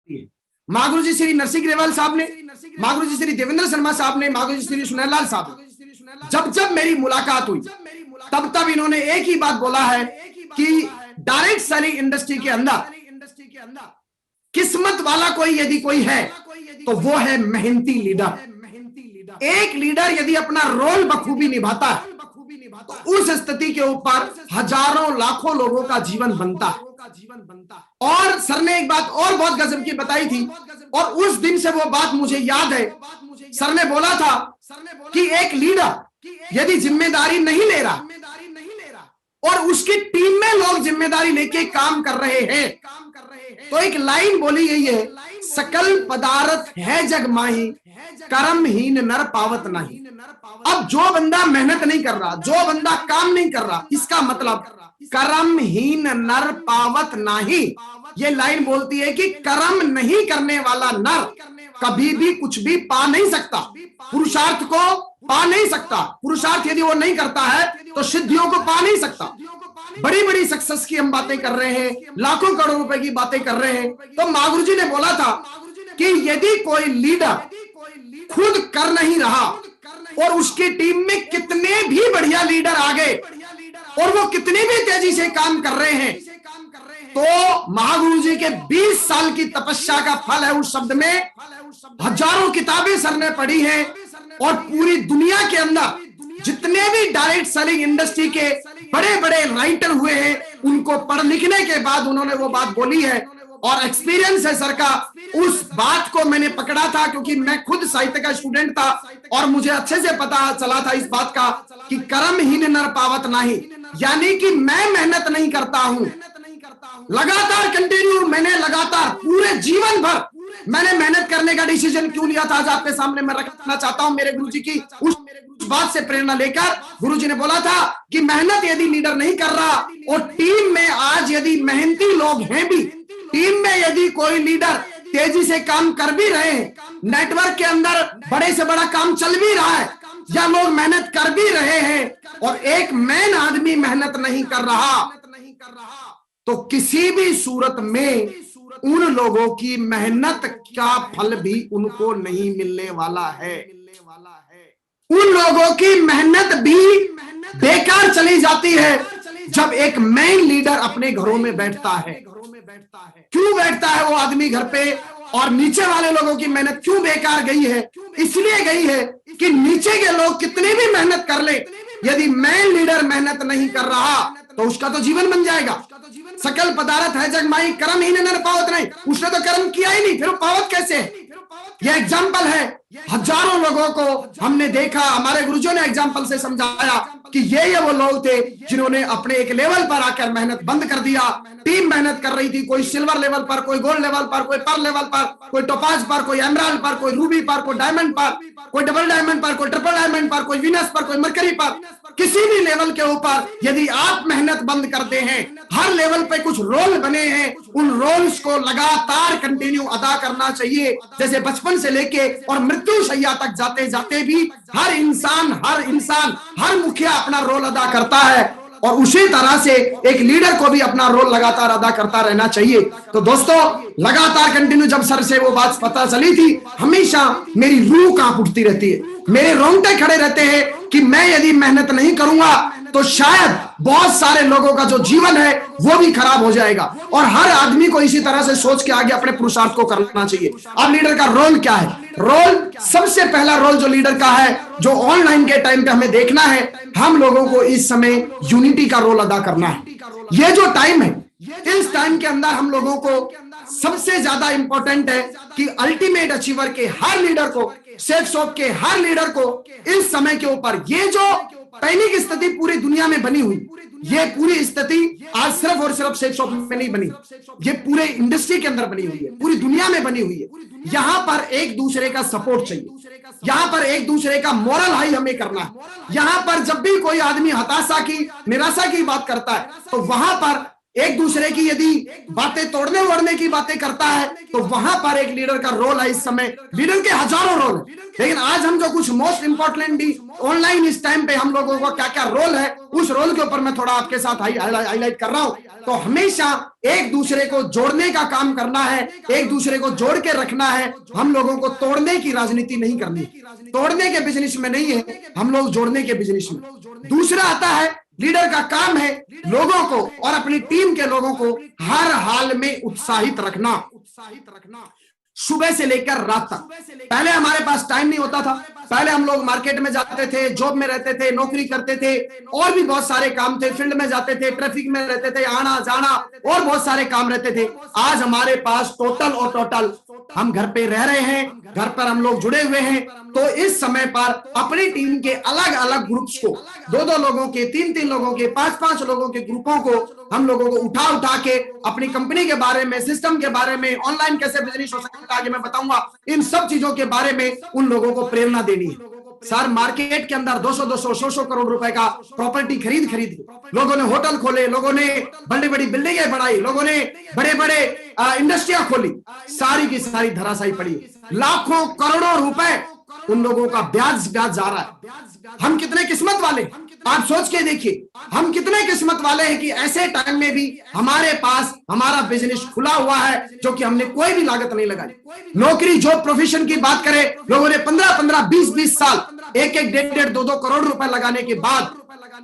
माँ गुरु जी श्री नरसिंह ग्रेवाल साहब ने, माँ गुरु जी श्री देवेंद्र शर्मा साहब ने, माँ गुरु जी श्री सुनैलाल साहब ने, जब जब मेरी मुलाकात हुई तब तब इन्होंने एक ही बात बोला है कि डायरेक्ट सेलिंग इंडस्ट्री के अंदर किस्मत वाला कोई यदि कोई है तो वो है मेहनती लीडर। एक लीडर यदि अपना रोल बखूबी निभाता है तो उस स्थिति के ऊपर हजारों लाखों लोगों का जीवन बनता है। और सर ने एक बात और बहुत गजब की बताई थी, और उस दिन से वो बात मुझे याद है। सर ने बोला था कि एक लीडर यदि जिम्मेदारी नहीं ले रहा और उसकी टीम में लोग जिम्मेदारी लेके काम कर रहे हैं, तो एक लाइन बोली गई है, सकल पदार्थ है जग माही, कर्महीन नर पावत नहीं। अब जो बंदा मेहनत नहीं कर रहा, जो बंदा काम नहीं कर रहा, इसका मतलब कर्महीन नर पावत नहीं। ये लाइन बोलती है कि कर्म नहीं करने वाला नर कभी भी कुछ भी पा नहीं सकता, पुरुषार्थ को पा नहीं सकता। पुरुषार्थ यदि वो नहीं करता है तो सिद्धियों को पा नहीं सकता। बड़ी बड़ी सक्सेस की हम बातें कर रहे हैं, लाखों करोड़ रुपए की बातें कर रहे हैं। तो माँ गुरु जी ने बोला था कि यदि कोई लीडर खुद कर नहीं रहा और उसकी टीम में कितने भी बढ़िया लीडर आ गए और वो कितनी भी तेजी से काम कर रहे हैं, तो महागुरु जी के 20 साल की तपस्या का फल है। उस शब्द में हजारों किताबें सर ने पढ़ी हैं और पूरी दुनिया के अंदर जितने भी डायरेक्ट सेलिंग इंडस्ट्री के बड़े बड़े राइटर हुए हैं, उनको पढ़ लिखने के बाद उन्होंने वो बात बोली है। और एक्सपीरियंस है सर का, उस बात को मैंने पकड़ा था क्योंकि मैं खुद साहित्य का स्टूडेंट था और मुझे अच्छे से पता चला था इस बात का कि कर्महीन नर पावत नहीं, यानी कि मैं मेहनत नहीं करता हूं, लगातार कंटिन्यू, मैंने लगातार पूरे जीवन भर मैंने मेहनत करने का डिसीजन क्यों लिया था, आज आपके सामने मैं रखना चाहता हूं। मेरे गुरुजी की उस बात से प्रेरणा लेकर गुरुजी ने बोला था कि मेहनत यदि लीडर नहीं कर रहा और टीम में आज यदि मेहनती लोग हैं भी, टीम में यदि कोई लीडर तेजी से काम कर भी रहे हैं, नेटवर्क के अंदर बड़े से बड़ा काम चल भी रहा है, या लोग मेहनत कर भी रहे हैं और एक मैन आदमी मेहनत नहीं कर रहा, तो किसी भी सूरत में उन लोगों की मेहनत का फल भी उनको नहीं मिलने वाला है। उन लोगों की मेहनत भी बेकार चली जाती है जब एक मैन लीडर अपने घरों में बैठता है। क्यों बैठता है वो आदमी घर पे, और नीचे वाले लोगों की मेहनत क्यों बेकार गई है? इसलिए गई है कि नीचे के लोग कितनी भी मेहनत कर ले, यदि मैन लीडर मेहनत नहीं कर रहा तो उसका तो जीवन बन जाएगा। सकल पदार्थ है जग माही, कर्म ही नर पावत नहीं। उसने तो कर्म किया ही नहीं, फिर पावत कैसे है? यह एग्जाम्पल है। हजारों लोगों को हमने देखा, हमारे गुरुजों ने एग्जाम्पल से समझाया कि ये वो लोग थे जिन्होंने अपने एक लेवल पर आकर मेहनत बंद कर दिया। टीम मेहनत कर रही थी, कोई सिल्वर लेवल पर, कोई गोल्ड लेवल पर, कोई पर्ल लेवल पर, कोई टोपाज पर, कोई एमराल्ड पर, कोई रूबी पर, कोई डायमंड पर, कोई डबल डायमंड पर, कोई ट्रिपल डायमंड पर, कोई वीनस पर, कोई मरकरी पर। किसी भी लेवल के ऊपर यदि आप मेहनत बंद करते हैं, हर लेवल पे कुछ रोल बने हैं, उन रोल्स को लगातार कंटिन्यू अदा करना चाहिए। जैसे बचपन से लेके और मृत्यु शैया तक जाते जाते भी हर इंसान हर मुखिया अपना रोल अदा करता है, और उसी तरह से एक लीडर को भी अपना रोल लगातार अदा करता रहना चाहिए। तो दोस्तों, लगातार कंटिन्यू जब सर से वो बात पता चली थी, हमेशा मेरी रूह कांप उठती रहती है, मेरे रोंगटे खड़े रहते हैं कि मैं यदि मेहनत नहीं करूंगा तो शायद बहुत सारे लोगों का जो जीवन है वो भी खराब हो जाएगा। और हर आदमी को इसी तरह से सोच के आगे अपने पुरुषार्थ को करना चाहिए। अब लीडर का रोल क्या है? रोल, सबसे पहला रोल जो लीडर का है, जो ऑनलाइन के टाइम पे हमें देखना है, हम लोगों को इस समय यूनिटी का रोल अदा करना है। ये जो टाइम है, इस टाइम के अंदर हम लोगों को सबसे ज्यादा इंपॉर्टेंट है कि अल्टीमेट अचीवर के हर लीडर को, सेफ शॉप के हर लीडर को इस समय के ऊपर, ये जो पैनिक स्थिति पूरी दुनिया में बनी हुई, ये पूरी स्थिति आज सिर्फ और सिर्फ सेफ शॉप में नहीं बनी, ये पूरे इंडस्ट्री के अंदर बनी हुई है, पूरी दुनिया में बनी हुई है। यहाँ पर एक दूसरे का सपोर्ट चाहिए, यहाँ पर एक दूसरे का मोरल हाई हमें करना है। यहाँ पर जब भी कोई आदमी हताशा की, निराशा की बात करता है तो वहां पर एक दूसरे की यदि बातें तोड़ने वोड़ने की बातें करता है, तो वहां पर एक लीडर का रोल है। इस समय लीडर के हजारों रोल है, लेकिन आज हम जो कुछ मोस्ट इंपॉर्टेंटली ऑनलाइन इस टाइम पे हम लोगों का क्या क्या रोल है, उस रोल के ऊपर मैं थोड़ा आपके साथ हाईलाइट कर रहा हूं। तो हमेशा एक दूसरे को जोड़ने का काम करना है, एक दूसरे को जोड़ के रखना है। हम लोगों को तोड़ने की राजनीति नहीं करनी, तोड़ने के बिजनेस में नहीं है, हम लोग जोड़ने के बिजनेस में। दूसरा आता है, लीडर का काम है लोगों को और अपनी टीम के लोगों को हर हाल में उत्साहित रखना, सुबह से लेकर रात तक। पहले हमारे पास टाइम नहीं होता था, पहले हम लोग मार्केट में जाते थे, जॉब में रहते थे, नौकरी करते थे, और भी बहुत सारे काम थे, फील्ड में जाते थे, ट्रैफिक में रहते थे, आना जाना और बहुत सारे काम रहते थे। आज हमारे पास टोटल हम घर पे रह रहे हैं, घर पर हम लोग जुड़े हुए हैं। तो इस समय पर अपनी टीम के अलग अलग ग्रुप्स को, 2-2 लोगों के, 3-3 लोगों के, 5-5 लोगों के ग्रुपों को हम लोगों को उठा के अपनी कंपनी के बारे में, सिस्टम के बारे में, ऑनलाइन कैसे बिजनेस हो सकता है आगे मैं बताऊंगा, इन सब चीजों के बारे में उन लोगों को प्रेरणा देनी है। सर मार्केट के अंदर 200-200 करोड़ रुपए का प्रॉपर्टी खरीद लोगों ने होटल खोले, लोगों ने बड़ी बड़ी बिल्डिंगें बनाई, लोगों ने बड़े बड़े इंडस्ट्रियां खोली, सारी की सारी धराशायी पड़ी। लाखों करोड़ों रुपए उन लोगों का ब्याज जा रहा है। हम कितने किस्मत वाले, आप सोच के देखिए, हम कितने किस्मत वाले हैं कि ऐसे टाइम में भी हमारे पास हमारा बिजनेस खुला हुआ है, जो कि हमने कोई भी लागत नहीं लगाई। नौकरी जॉब प्रोफेशन की बात करें, लोगों ने 15-15, 20-20 साल, 1-1, 1.5, 2-2 करोड़ रुपए लगाने के बाद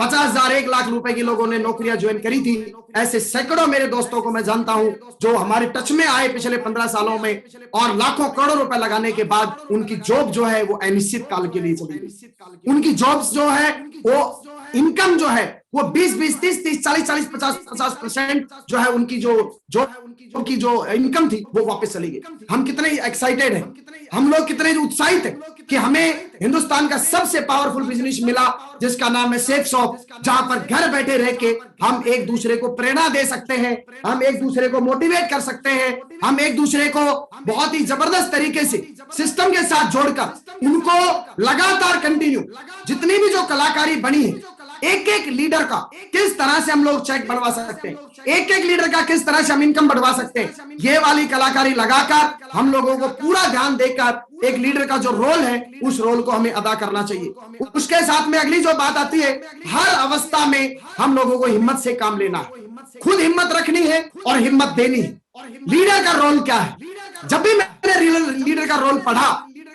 50,000, 1 लाख रुपए की लोगों ने नौकरियां ज्वाइन करी थी। ऐसे सैकड़ों मेरे दोस्तों को मैं जानता हूं जो हमारे टच में आए पिछले 15 सालों में, और लाखों करोड़ों रुपए लगाने के बाद उनकी जॉब जो है वो अनिश्चित काल के लिए चली गई। उनकी जॉब्स जो है वो इनकम जो है वो 20-20, 30-30, 40-40, 50-50% जो है उनकी जो इनकम थी वो वापस चली गई। हम कितने एक्साइटेड हैं, हम लोग कितने उत्साहित हैं कि हमें हिंदुस्तान का सबसे पावरफुल बिजनेस मिला, जिसका नाम है सेफ शॉप, जहां पर घर बैठे रह के हम एक दूसरे को प्रेरणा दे सकते हैं, हम एक दूसरे को मोटिवेट कर सकते हैं, हम एक दूसरे को बहुत ही जबरदस्त तरीके से सिस्टम के साथ जोड़कर उनको लगातार कंटिन्यू, जितनी भी जो कलाकारी बनी है, एक एक लीडर का किस तरह से हम लोग चेक बढ़वा सकते हैं, एक एक लीडर का किस तरह से हम इनकम बढ़वा सकते हैं, ये वाली कलाकारी लगाकर हम लोगों को पूरा ध्यान देकर एक लीडर का जो रोल है उस रोल को हमें अदा करना चाहिए। उसके साथ में अगली जो बात आती है, हर अवस्था में हम लोगों को हिम्मत से काम लेना है, खुद हिम्मत रखनी है और हिम्मत देनी है। लीडर का रोल क्या है? जब भी मैंने लीडर का रोल पढ़ा,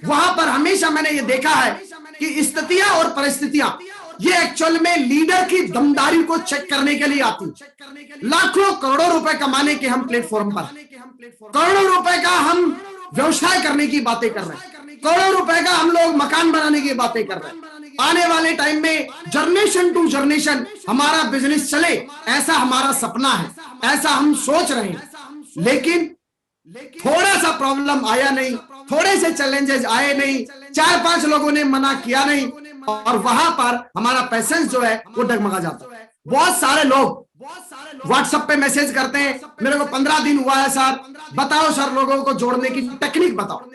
वहां पर हमेशा मैंने ये देखा है कि स्थितियां और परिस्थितियां ये एक्चुअल में लीडर की दमदारी को चेक करने के लिए आती। लाखों करोड़ों रुपए कमाने के हम प्लेटफॉर्म पर, करोड़ों रुपए का हम व्यवसाय करने की बातें कर रहे हैं, करोड़ों रुपए का हम लोग मकान बनाने की बातें कर रहे हैं। आने वाले टाइम में जनरेशन टू जनरेशन हमारा बिजनेस चले, ऐसा हमारा सपना है, ऐसा हम सोच रहे हैं। लेकिन थोड़ा सा प्रॉब्लम आया नहीं, थोड़े से चैलेंजेस आए नहीं, 4-5 लोगों ने मना किया नहीं, और वहां पर हमारा पैसेंस जो है वो डगमगा जाता है। बहुत सारे लोग व्हाट्सएप पे मैसेज करते हैं, मेरे को 15 दिन हुआ है सर, बताओ सर लोगों को जोड़ने की टेक्निक बताओ।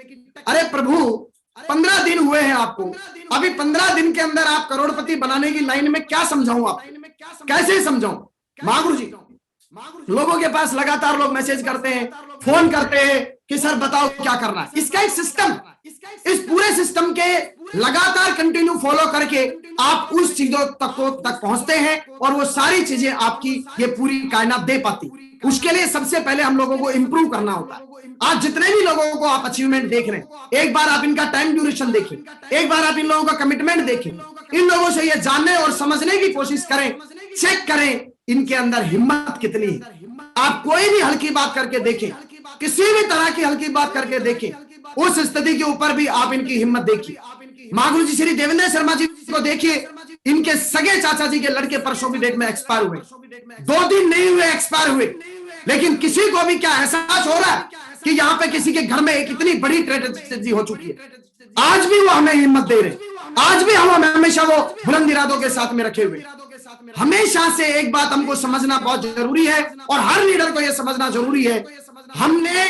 अरे प्रभु, 15 दिन हुए हैं आपको, अभी 15 दिन के अंदर आप करोड़पति बनाने की लाइन में क्या समझाऊं, आप कैसे समझाऊं? महागुरु जी, लोगों के पास लगातार लोग मैसेज करते हैं, फोन करते हैं कि सर बताओ क्या करना है। इसका एक सिस्टम, इस पूरे सिस्टम के लगातार कंटिन्यू फॉलो करके आप उस चीजों तक पहुंचते हैं, और वो सारी चीजें आपकी ये पूरी कायनात दे पाती। उसके लिए सबसे पहले हम लोगों को इंप्रूव करना होता है। आज जितने भी लोगों को आप अचीवमेंट देख रहे हैं, एक बार आप इनका टाइम ड्यूरेशन देखें, एक बार आप इन लोगों का कमिटमेंट देखें, इन लोगों से ये जानने और समझने की कोशिश करें, चेक करें इनके अंदर हिम्मत कितनी है। आप कोई भी हल्की बात करके देखें, किसी भी तरह की हल्की बात करके देखें, उस स्थिति के ऊपर भी आप इनकी हिम्मत देखिए। महागुरु जी श्री देवेंद्र शर्मा जी को देखिए, इनके सगे चाचा जी के लड़के परसों भी डेट में एक्सपायर हुए, 2 दिन नहीं हुए एक्सपायर हुए, लेकिन किसी को भी क्या एहसास हो रहा है कि यहाँ पे किसी के घर में एक इतनी बड़ी ट्रेजेडी हो चुकी है। आज भी वो हमें हिम्मत दे रहे, आज भी हम हमेशा वो बुलंद इरादों के साथ में रखे हुए। हमेशा से एक बात हमको समझना बहुत जरूरी है, और हर लीडर को यह समझना जरूरी है, हमने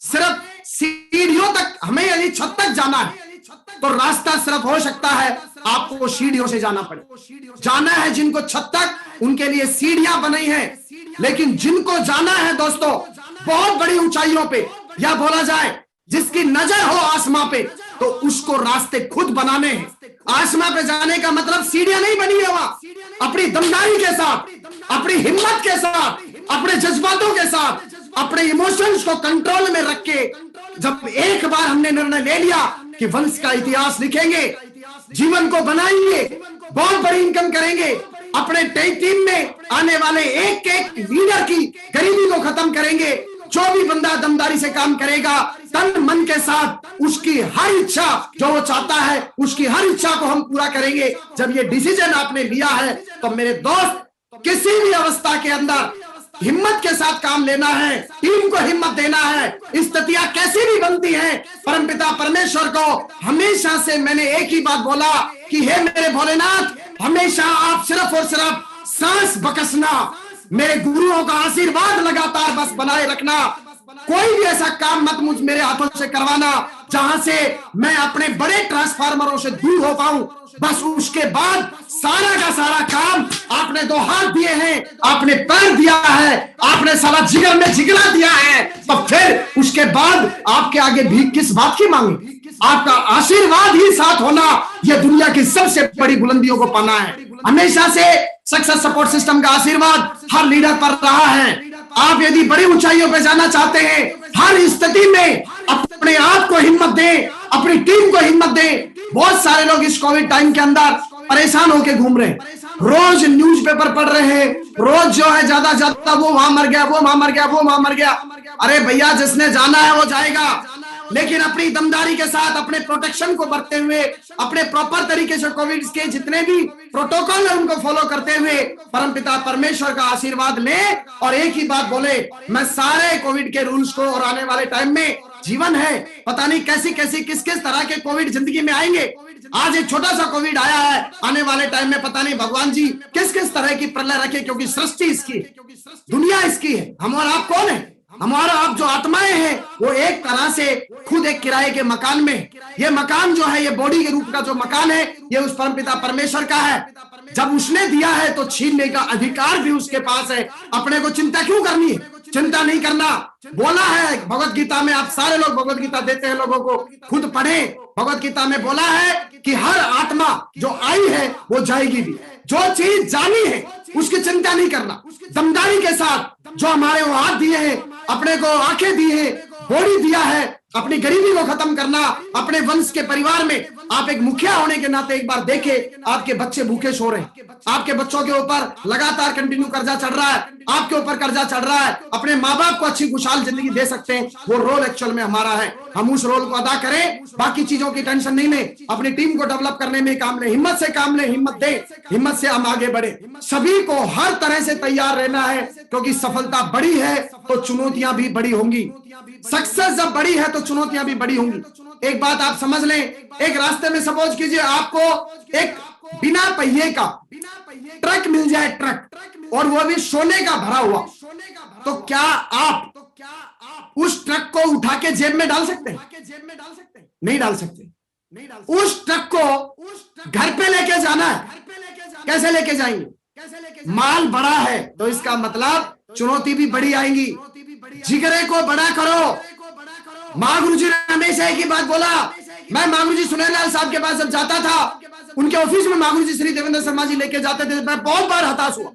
सिर्फ सीढ़ियों तक, हमें यदि छत तक जाना है तो रास्ता सिर्फ हो सकता है आपको सीढ़ियों से जाना पड़े। जाना है जिनको छत तक, उनके लिए सीढ़ियां बनाई हैं, लेकिन जिनको जाना है दोस्तों बहुत बड़ी ऊंचाइयों पे, या बोला जाए जिसकी नजर हो आसमां पे, तो उसको रास्ते खुद बनाने हैं। आसमां पे जाने का मतलब सीढ़ियां नहीं बनी है वहां। अपनी दमदारी के साथ, अपनी हिम्मत के साथ, अपने जज्बातों के साथ, अपने इमोशंस को कंट्रोल में रख के, जब एक बार हमने निर्णय ले लिया कि वंश का इतिहास लिखेंगे, जीवन को बनाएंगे, बहुत बड़ी इनकम करेंगे, अपने टीम में आने वाले एक एक लीडर की गरीबी को खत्म करेंगे, जो भी बंदा दमदारी से काम करेगा तन मन के साथ, उसकी हर इच्छा जो वो चाहता है, उसकी हर इच्छा को हम पूरा करेंगे। जब ये डिसीजन आपने लिया है तो मेरे दोस्त, किसी भी अवस्था के अंदर हिम्मत के साथ काम लेना है, टीम को हिम्मत देना है। स्थितियां कैसी भी बनती हैं, परमपिता परमेश्वर को हमेशा से मैंने एक ही बात बोला कि हे मेरे भोलेनाथ, हमेशा आप सिर्फ और सिर्फ सांस बकसना, मेरे गुरुओं का आशीर्वाद लगातार बस बनाए रखना। कोई भी ऐसा काम मत मुझ मेरे हाथों से करवाना जहां से मैं अपने बड़े ट्रांसफार्मरों से दूर हो पाऊं। बस उसके बाद सारा का सारा काम, आपने दो हाथ दिए हैं, आपने पैर दिया है, आपने सारा जिगर में जिगरा दिया है, तो फिर उसके बाद आपके आगे भी किस बात की मांगे? आपका आशीर्वाद ही साथ होना, यह दुनिया की सबसे बड़ी बुलंदियों को पाना है। हमेशा से सक्सेस सपोर्ट सिस्टम का आशीर्वाद हर लीडर पर रहा है। आप यदि बड़ी ऊंचाइयों पे जाना चाहते हैं, हर स्थिति में अपने आप को हिम्मत दें, अपनी टीम को हिम्मत दें। बहुत सारे लोग इस कोविड टाइम के अंदर परेशान होकर घूम रहे हैं, रोज न्यूज़पेपर पढ़ रहे हैं, रोज जो है ज्यादा वो वहां मर गया, वो वहां मर गया, वो वहां मर गया। अरे भैया, जिसने जाना है वो जाएगा, लेकिन अपनी दमदारी के साथ, अपने प्रोटेक्शन को बरतते हुए, अपने प्रॉपर तरीके से कोविड के जितने भी प्रोटोकॉल है उनको फॉलो करते हुए परमपिता परमेश्वर का आशीर्वाद लें और एक ही बात बोले, मैं सारे कोविड के रूल्स को, और आने वाले टाइम में जीवन है, पता नहीं कैसी कैसी किस किस तरह के कोविड जिंदगी में आएंगे। आज एक छोटा सा कोविड आया है, आने वाले टाइम में पता नहीं भगवान जी किस किस तरह की प्रलय रखे, क्योंकि सृष्टि इसकी है, दुनिया इसकी है। हम और आप कौन है? हमारा आप जो आत्माएं हैं वो एक तरह से खुद एक किराए के मकान में, ये मकान जो है, ये बॉडी के रूप का जो मकान है, ये उस परमपिता परमेश्वर का है। जब उसने दिया है तो छीनने का अधिकार भी उसके पास है। अपने को चिंता क्यों करनी है? चिंता नहीं करना। बोला है भगवत गीता में, आप सारे लोग भगवत गीता देते हैं लोगों को, खुद पढ़ें। भगवत गीता में बोला है कि हर आत्मा जो आई है वो जाएगी भी। जो चीज जानी है उसकी चिंता नहीं करना, दमदारी के साथ। जो हमारे वो हाथ दिए हैं, अपने को आंखें दी है, बॉडी दिया है, अपनी गरीबी को खत्म करना। अपने वंश के परिवार में आप एक मुखिया होने के नाते एक बार देखें, आपके बच्चे भूखे सो रहे हैं, आपके बच्चों के ऊपर लगातार कंटिन्यू कर्जा चढ़ रहा है, आपके ऊपर कर्जा चढ़ रहा है। अपने माँ बाप को अच्छी खुशहाल जिंदगी दे सकते हैं, वो रोल एक्चुअल में हमारा है। हम उस रोल को अदा करें, बाकी चीजों की टेंशन नहीं लें, अपनी टीम को डेवलप करने में काम लें, हिम्मत से काम लें, हिम्मत दें, हिम्मत से हम आगे बढ़े। सभी को हर तरह से तैयार रहना है, क्योंकि सफलता बड़ी है तो चुनौतियां भी बड़ी होंगी। सक्सेस जब बड़ी है तो चुनौतियां भी बड़ी होंगी। एक बात आप समझ लें, एक रास्ते में सपोज कीजिए आपको एक बिना पहिए का ट्रक मिल जाए, ट्रक, और वो भी सोने का भरा हुआ, तो क्या आप उस ट्रक को उठा के जेब में डाल सकते हैं? नहीं डाल सकते। उस ट्रक को घर पे लेके जाना है, कैसे लेके जाएंगे? माल बड़ा है तो इसका मतलब चुनौती भी बड़ी आएंगी। जिगरे को बड़ा करो। माँ गुरु जी ने हमेशा एक ही बात बोला। मैं माँ गुरु जी सुनेलाल साहब के पास जब जाता था, उनके ऑफिस में माँ गुरु जी श्री देवेंद्र शर्मा जी लेके जाते थे, मैं बहुत बार हताश हुआ।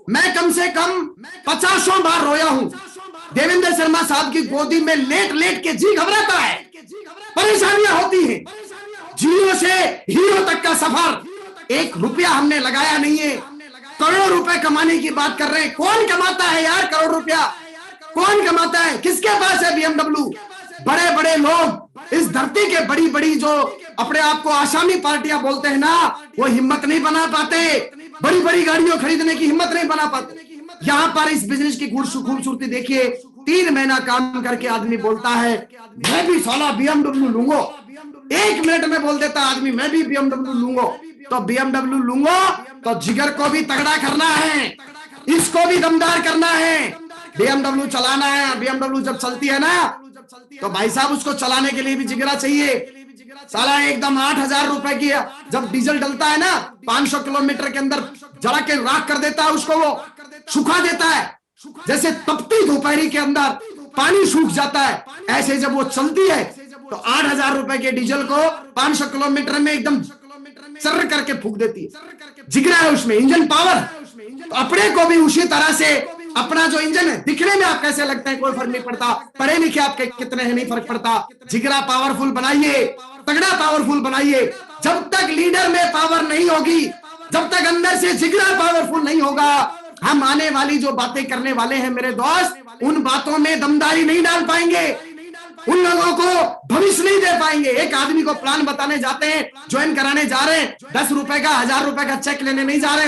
मैं कम से कम 50 बार रोया हूं। देवेंद्र शर्मा साहब की गोदी में लेट लेट के जी घबराता है, परेशानियां होती हैं। जीरो से हीरो तक का सफर, 1 रुपया हमने लगाया नहीं है, करोड़ रुपए कमाने की बात कर रहे हैं। कौन कमाता है यार करोड़ रुपया? कौन कमाता है? किसके पास है BMW? बड़े बड़े लोग इस धरती के बड़ी बड़ी जो अपने आप को आसामी पार्टियां बोलते हैं ना, वो हिम्मत नहीं बना पाते, बड़ी बड़ी गाड़ियों खरीदने की हिम्मत नहीं बना पाते। यहाँ पर इस बिजनेस की खूबसूरती देखिए। 3 महीना काम करके आदमी बोलता है मैं भी साला BMW लूंगा। 1 मिनट में बोल देता आदमी मैं भी BMW लूंगा। तो BMW लूंगा तो जिगर को भी तगड़ा करना है, इसको भी दमदार करना है। BMW चलाना है। BMW जब चलती है ना, तो भाई साहब उसको चलाने के लिए भी जिगरा चाहिए। साला एकदम 8,000 रुपए की जब डीजल डलता है ना, 500 किलोमीटर के अंदर जला के राख कर देता है उसको वो। सुखा देता है। जैसे तपती दोपहरी के अंदर पानी सूख जाता है, ऐसे जब वो चलती है तो 8,000 रुपए के डीजल को 500 किलोमीटर में एकदम चर करके फूंक देती है। जिगरा है उसमें, इंजन पावर। तो अपने को भी उसी तरह से अपना जो इंजन है, दिखने में आप कैसे लगते हैं कोई फर्क नहीं पड़ता, पढ़े लिखे आपके कितने हैं नहीं फर्क पड़ता, जिगरा पावरफुल बनाइए, तगड़ा पावरफुल बनाइए। जब तक लीडर में पावर नहीं होगी, जब तक अंदर से जिगरा पावरफुल नहीं होगा, हम आने वाली जो बातें करने वाले हैं मेरे दोस्त, उन बातों में दमदारी नहीं डाल पाएंगे, उन लोगों को भविष्य नहीं दे पाएंगे। एक आदमी को प्लान बताने जाते हैं, ज्वाइन कराने जा रहे हैं, 10 रुपए का 1,000 रुपए का चेक लेने नहीं जा रहे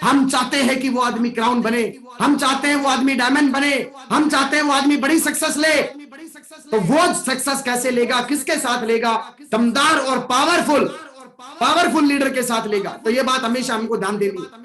हम चाहते हैं कि वो आदमी क्राउन बने, हम चाहते हैं वो आदमी डायमंड बने, हम चाहते हैं वो आदमी बड़ी सक्सेस ले। तो वो सक्सेस कैसे लेगा, किसके साथ लेगा? दमदार और पावरफुल लीडर के साथ लेगा। तो ये बात हमेशा हमको ध्यान देनी है।